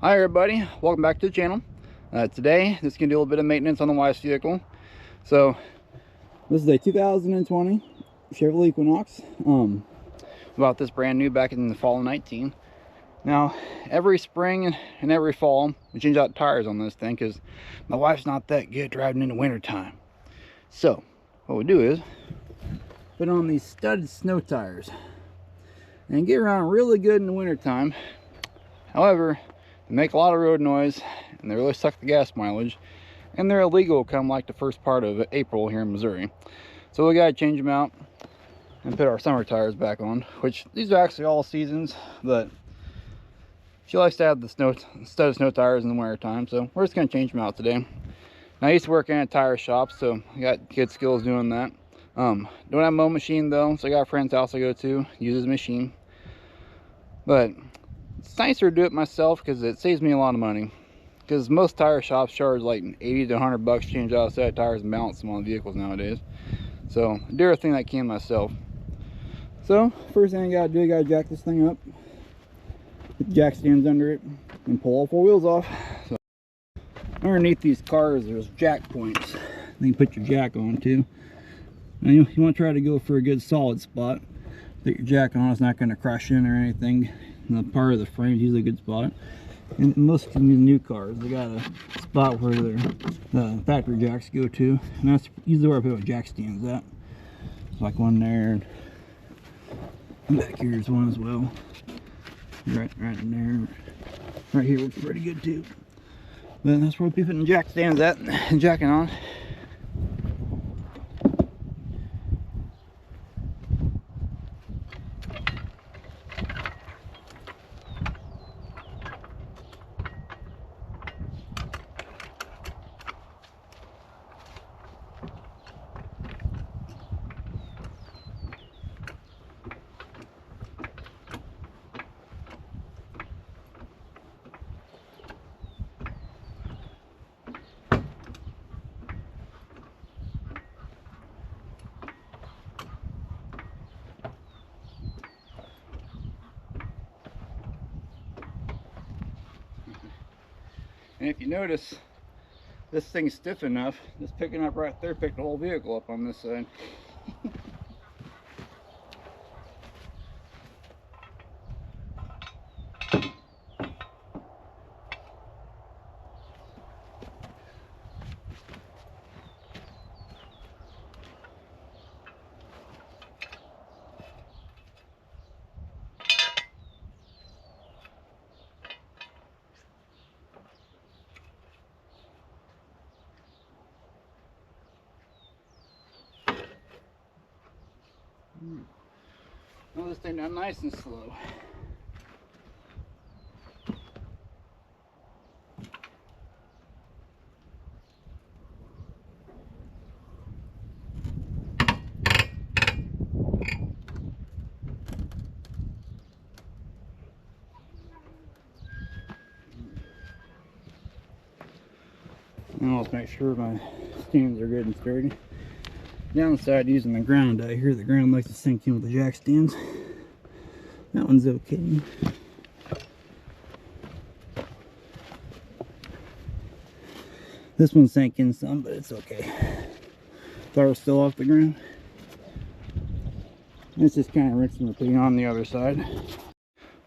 Hi everybody, welcome back to the channel. Today, this is going to do a little bit of maintenance on the wife's vehicle. So, this is a 2020 Chevrolet Equinox. Bought this brand new back in the fall of 19. Now, every spring and every fall, we change out tires on this thing because my wife's not that good driving in the winter time. So, what we do is put on these studded snow tires and get around really good in the winter time. However, they make a lot of road noise and they really suck the gas mileage, and they're illegal come like the first part of April here in Missouri. So we gotta change them out and put our summer tires back on, which these are actually all seasons, but she likes to have the studded snow tires in the winter time, so we're just gonna change them out today. Now, I used to work in a tire shop, so I got good skills doing that. Don't have my own machine though, so I got a friend's house I go to, use his machine. But it's nicer to do it myself because it saves me a lot of money. Because most tire shops charge like 80 to 100 bucks to change out a set of tires and balance them on vehicles nowadays. So I do everything I can myself. So first thing I gotta do, I gotta jack this thing up, put the jack stands under it, and pull all four wheels off. So underneath these cars, there's jack points you can put your jack on too. And you want to try to go for a good solid spot. Put your jack on, it's not going to crush in or anything. And the part of the frame is usually a good spot. And most of these new cars, they got a spot where the factory jacks go to, and that's usually where I put my jack stands at. It's like one there, and back here is one as well. Right in there. Right here looks pretty good too. But that's where we'll be putting the jack stands at and jacking on. And if you notice, this thing's stiff enough, this picking up right there picked the whole vehicle up on this side. Well, this thing down nice and slow. Now let's make sure my stands are good and sturdy. Downside using the ground out here, the ground likes to sink in with the jack stands. That one's okay. This one sank in some, but it's okay. Tar was still off the ground. It's just kind of rinse and repeat on the other side.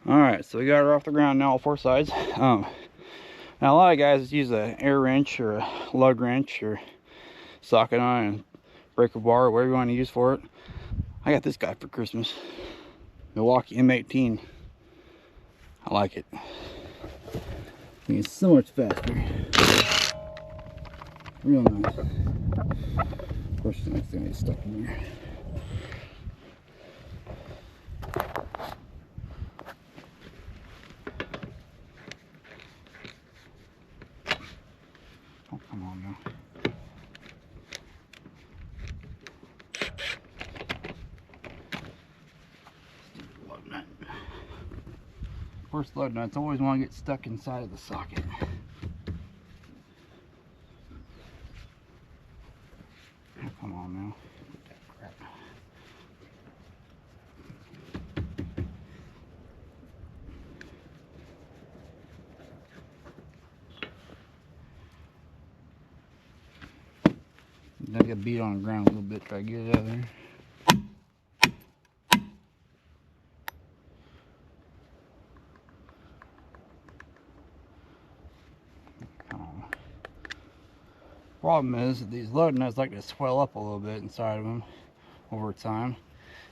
Alright, so we got her off the ground now, all four sides. Now a lot of guys use an air wrench or a lug wrench or socket on and breaker bar or whatever you want to use for it. I got this guy for Christmas. Milwaukee M18. I like it. It's so much faster. Real nice. Of course, the next thing is stuck in here. Oh, come on now. Lug nut. Of course, lug nuts always want to get stuck inside of the socket. Oh, come on now. Put that crap. I got beat on the ground a little bit, try to get it out of there. Problem is that these load nuts like to swell up a little bit inside of them over time.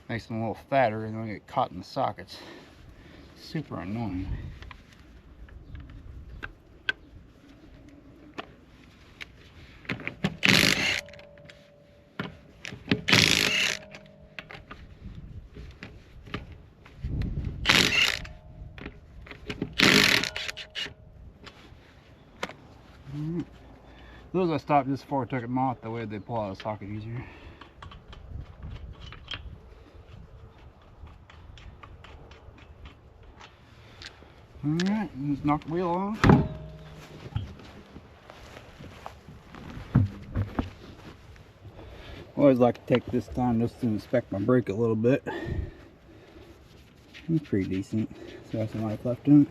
Makes them a little fatter and they get caught in the sockets. Super annoying. Those I stopped just before I took them off, that way they pull out of the socket easier. Alright, just knock the wheel off. I always like to take this time just to inspect my brake a little bit. It's pretty decent. So I have some life left in it.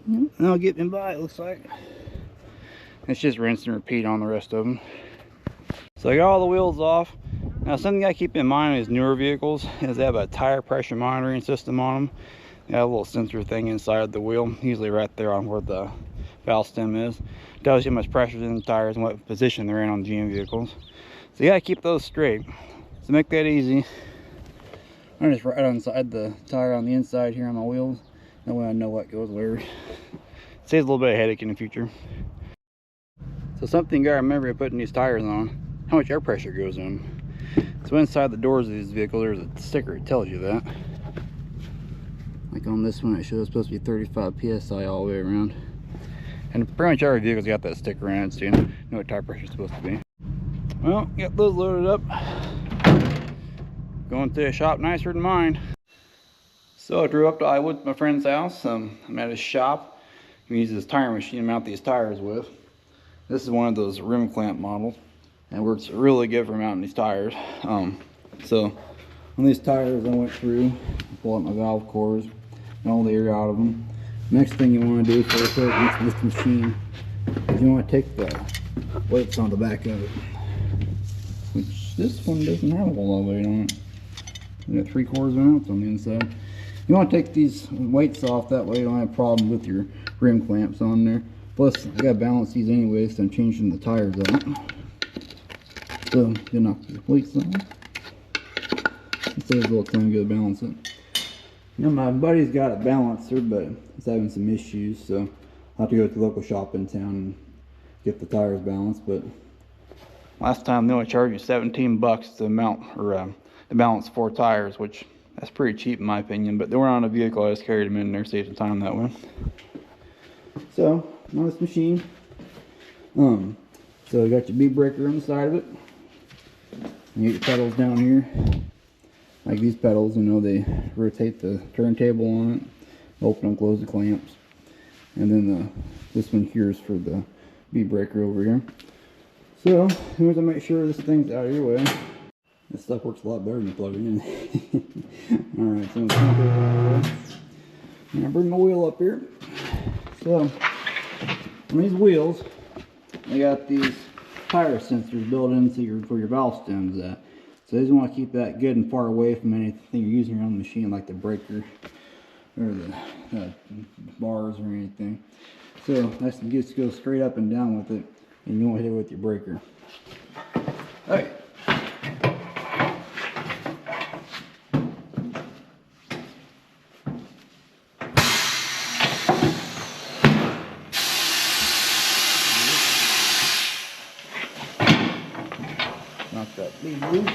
And I'll get them by, it looks like. It's just rinse and repeat on the rest of them. So I got all the wheels off. Now something I keep in mind is newer vehicles is they have a tire pressure monitoring system on them. They have a little sensor thing inside the wheel, usually right there on where the valve stem is. It tells you how much pressure is in the tires and what position they're in on GM vehicles. So you gotta keep those straight. To make that easy, I just right inside the tire on the inside here on my wheels. That way I know what goes where. It saves a little bit of headache in the future. So something you gotta remember putting these tires on, how much air pressure goes in. So inside the doors of these vehicles, there's a sticker that tells you that. Like on this one, it shows it's supposed to be 35 psi all the way around. And pretty much every vehicle's got that sticker in it, so you know what tire pressure is supposed to be. Well, got those loaded up. Going to a shop nicer than mine. So I drove up to Iowa to my friend's house. I'm at his shop. He uses his tire machine to mount these tires with. This is one of those rim clamp models, and it works really good for mounting these tires. So on these tires I went through, pull out my valve cores and all the air out of them. Next thing you want to do for this machine is you want to take the weights on the back of it, which this one doesn't have a whole lot of weight on it. You got 3/4 ounce on the inside. You want to take these weights off, that way you don't have problems with your rim clamps on there. Plus, I gotta balance these anyway, so I'm changing the tires out. So, you knock the weights on. It saves a little time to go balance it. You know, my buddy's got it balancer, but he's having some issues, so I'll have to go to the local shop in town and get the tires balanced. But last time they only charged you 17 bucks to mount or to balance 4 tires, which that's pretty cheap in my opinion. But they weren't on a vehicle, I just carried them in there, saved some time that way. So on this machine, so you got your bead breaker on the side of it. You get your pedals down here. Like these pedals, you know, they rotate the turntable on it, open and close the clamps. And then this one here is for the bead breaker over here. So you have to make sure this thing's out of your way. This stuff works a lot better than you plug it in. Alright, so I'm going to put it out of the way. Now bring my wheel up here. So on these wheels, they got these tire sensors built into for your valve stems at. So you just want to keep that good and far away from anything you're using on the machine, like the breaker or the bars or anything. So that's just go straight up and down with it, and you won't hit it with your breaker. Alright. Knock that lead loose.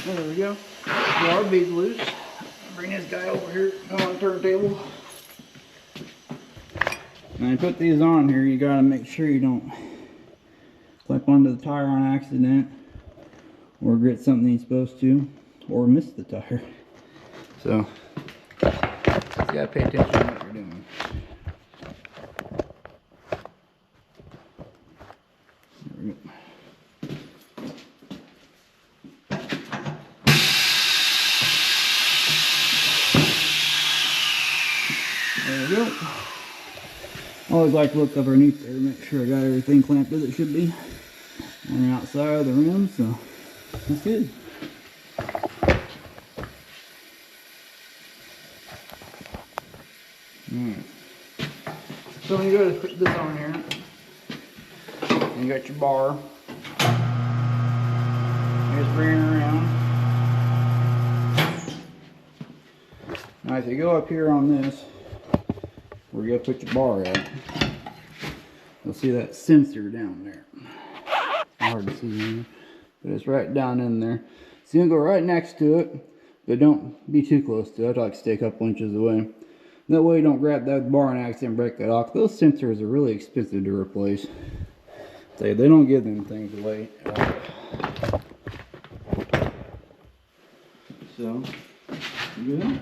There we go. Get our beads loose. Bring this guy over here on the turntable. When you put these on here, you gotta make sure you don't clip onto the tire on accident, or grit something he's supposed to, or miss the tire. So you gotta pay attention to what you're doing. There we go. There we go. I always like to look underneath there to make sure I got everything clamped as it should be on the outside of the rim, so that's good. Alright. So when you go to put this on here, you got your bar. You just bring it around. Now if you go up here on this, where you gotta put your bar at, you'll see that sensor down there. Hard to see, but it's right down in there. So you're gonna go right next to it, but don't be too close to it. I like to stay a couple inches away. That way you don't grab that bar and accidentally break that off. Those sensors are really expensive to replace. They don't give them things away at all. So, yeah.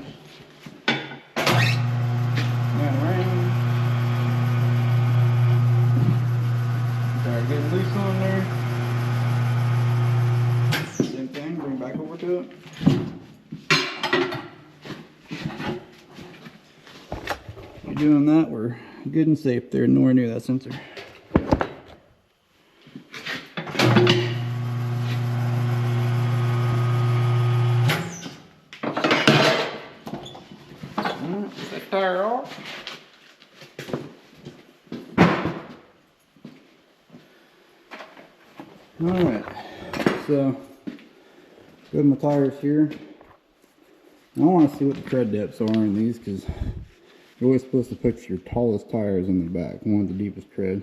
Start getting loose on there. Same thing, bring back over to it. You're doing that, we're good and safe there, nowhere near that sensor. Get that tire off. Alright, so good my tires here. I want to see what the tread depths are in these, because you're always supposed to put your tallest tires in the back, one with the deepest tread.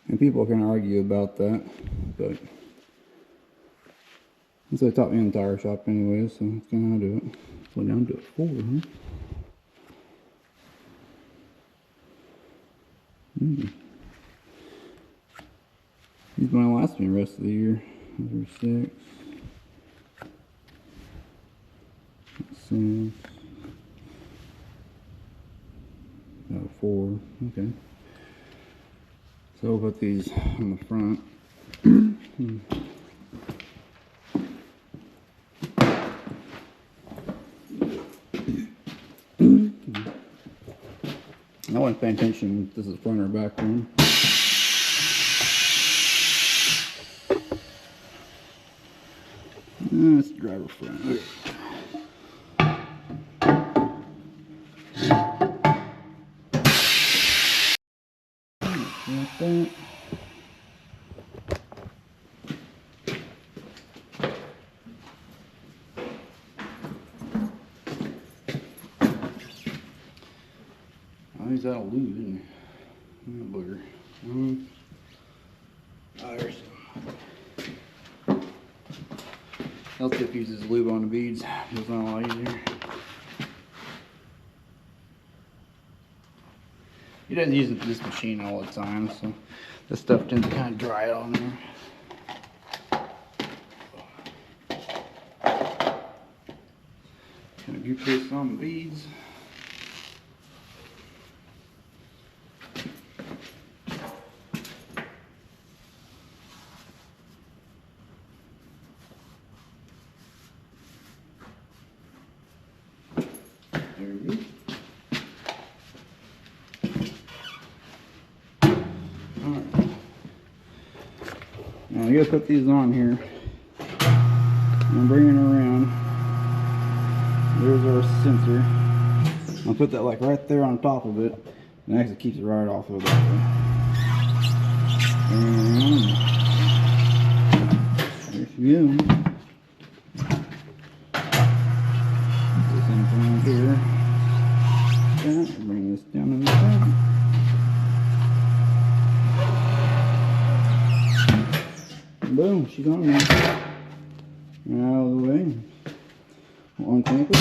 And people can argue about that, but that's what they taught me in the tire shop anyway, so that's kind of how I do it. Go down to a 4 here. These might last me the rest of the year. Those are 6. 6. Oh, 4. Okay. So we'll put these on the front. I wasn't paying attention if this is front or back one. That's driver front. Okay. Like that. Oh, he's out of lube, isn't he? Oh, booger. Oh, there's some. L-tip uses lube on the beads. It's not a lot easier. He doesn't use this machine all the time, so this stuff tends to kind of dry out on there. Kind of duplicate some beads. There we go. Alright. Now you gotta put these on here. I'm bringing it around. There's our sensor. I'll put that like right there on top of it. And actually keeps it right off of that way. There she goes. Here. Bring this down on the side. Boom, she's on there. Out of the way. We'll unclamp it.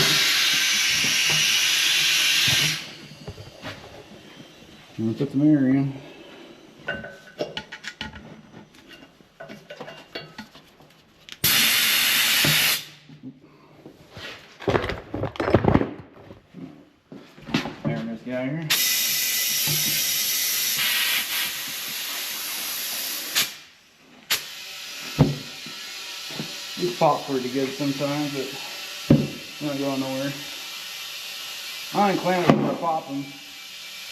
I'm gonna put the mirror in. These pop pretty good sometimes, but they're not going nowhere. I ain't claiming I'm gonna pop them.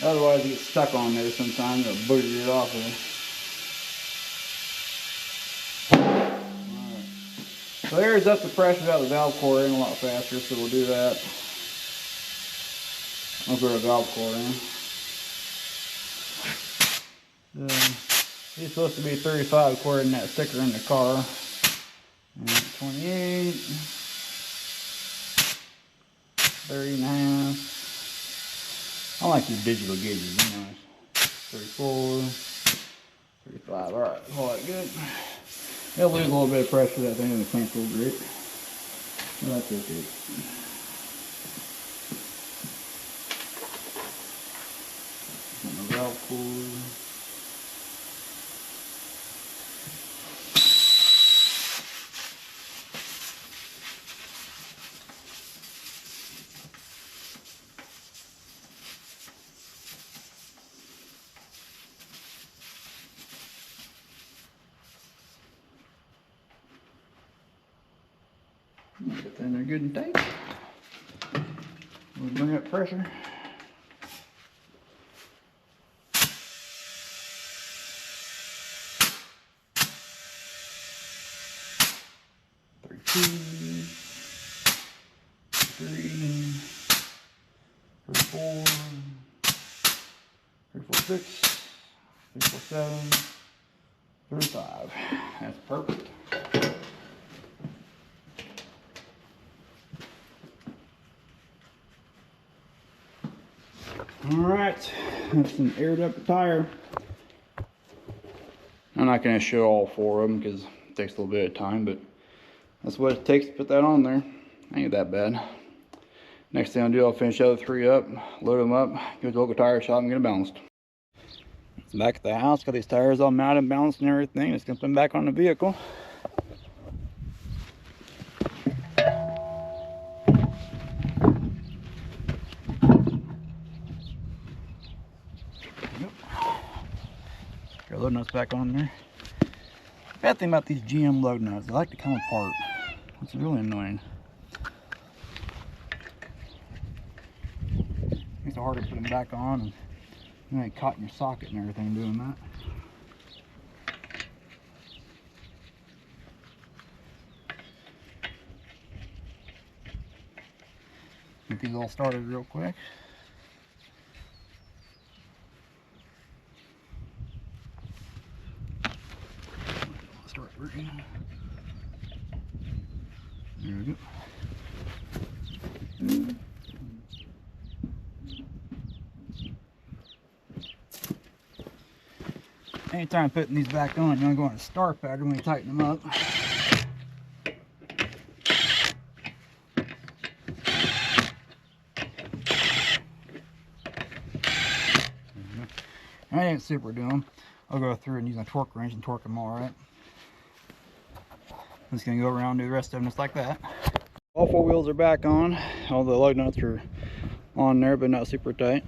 Otherwise, it gets stuck on there sometimes. It'll booger it off there. Alright. So there's up the pressure out of the valve core in a lot faster, so we'll do that. I'll put a valve core in. It's supposed to be 35 according to that sticker in the car. And 28, 30.5. I like these digital gauges, anyways. 34, 35. Alright, all that good. It'll lose a little bit of pressure, that thing, and the clamp will grip. Well, that's okay. And the valve cord. Get that in there good and tight. We'll bring up pressure. Three, 4, 6, 7, 35. That's perfect. Alright, that's an aired up tire. I'm not going to show all 4 of them because it takes a little bit of time, but that's what it takes to put that on there. Ain't that bad. Next thing I'll do, I'll finish the other 3 up, load them up, go to the local tire shop and get them balanced. Back at the house, got these tires all mounted and balanced and everything. Just gonna put them back on the vehicle. Got load nuts back on there. Bad thing about these GM load nuts, they like to come apart, which is really annoying. Makes it harder to put them back on, and you ain't caught in your socket and everything doing that. Get these all started real quick. Start working. There we go. Anytime putting these back on, you're going to go on a star pattern when you tighten them up. I ain't super doing. I'll go through and use my torque wrench and torque them all right. I'm just going to go around and do the rest of them just like that. All 4 wheels are back on. All the lug nuts are on there, but not super tight.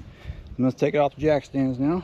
I'm going to take it off the jack stands now.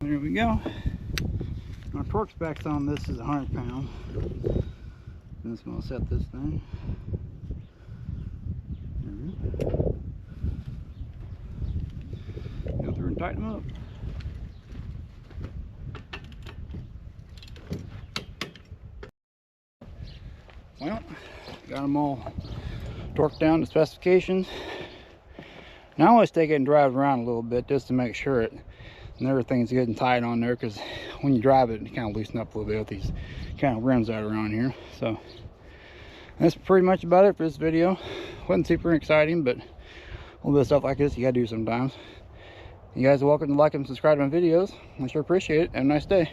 There we go. Our torque specs on this is 100 pounds. I'm just going to set this thing. Go through and tighten them up. Got them all torqued down to specifications. Now I always take it and drive around a little bit just to make sure it and everything's good and tight on there, because when you drive it, you kind of loosen up a little bit with these kind of rims that are around here. So that's pretty much about it for this video. Wasn't super exciting, but a little bit of stuff like this you gotta do sometimes. You guys are welcome to like and subscribe to my videos. I sure appreciate it. Have a nice day.